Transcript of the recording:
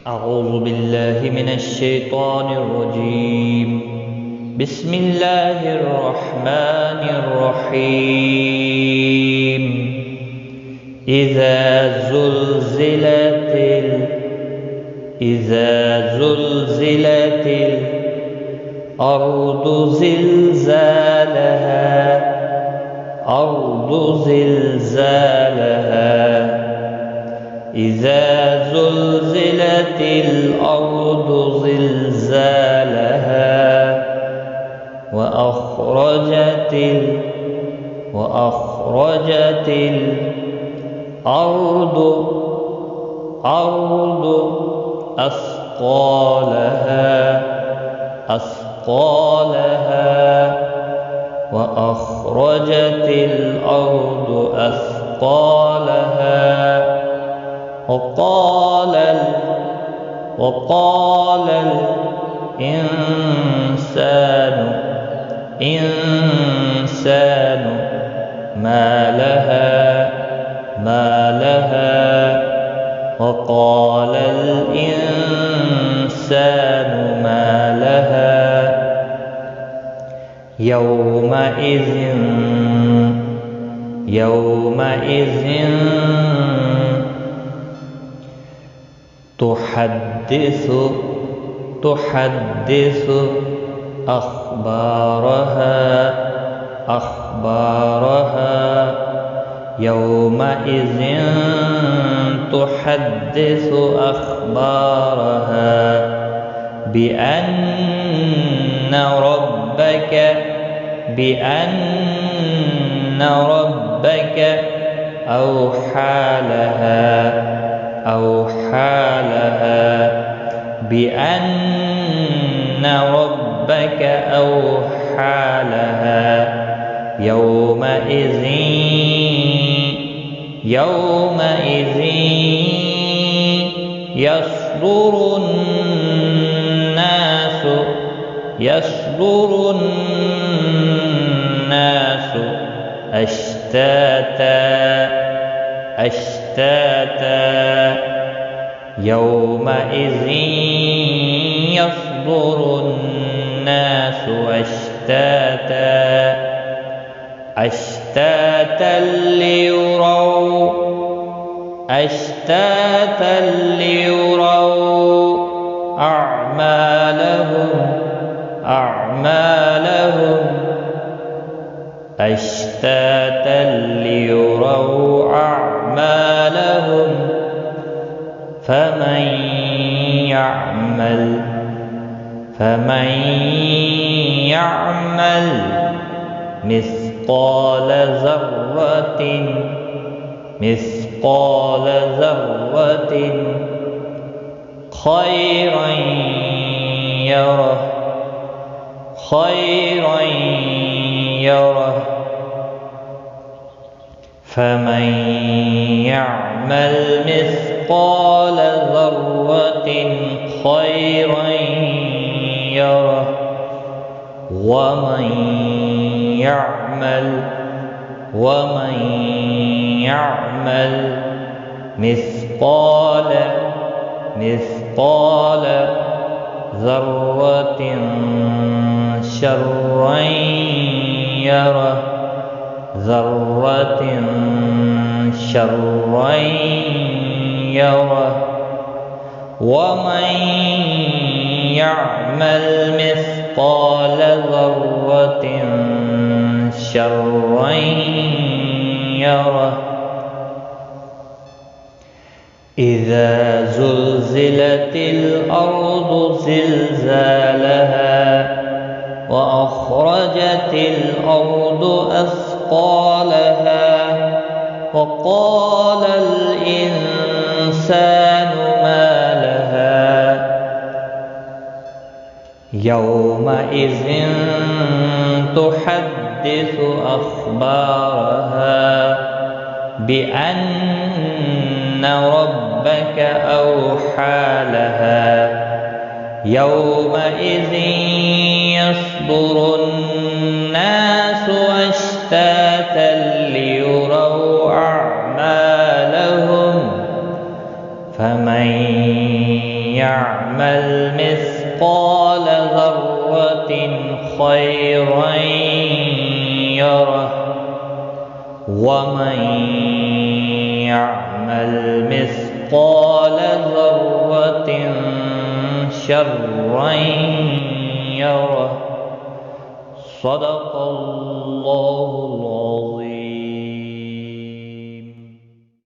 أعوذ بالله من الشيطان الرجيم. بسم الله الرحمن الرحيم. إذا زلزلت الأرض زلزالها إذا زلزلت الأرض زلزالها وأخرجت الأرض أثقالها وأخرجت الأرض أثقالها وقال الإنسان ما لها وقال الإنسان ما لها يومئذ تحدث أخبارها يومئذ تحدث أخبارها بأن ربك أوحى لها بأن ربك أوحى لها يومئذ يصدر الناس أشتاتا يومئذ يصدر الناس أشتاتا ليروا أعمالهم فمن يعمل مثقال ذرة خيرا يره فمن يعمل مثقال ذرة خيرا يره ومن يعمل مثقال ذرة شرا يره ومن يعمل مثقال ذرة شرا يره إذا زلزلت الأرض زلزالها وأخرجت الأرض أثقالها وقال الإنسان ما لها يومئذ تحدث أخبارها بأن ربك أوحى لها يومئذ يصدر الناس أشتاتا ليروا أعمالهم فمن يعمل مثقال ذرة خيرا يره ومن يعمل مثقال ذرة شرا يره. صدق الله العظيم.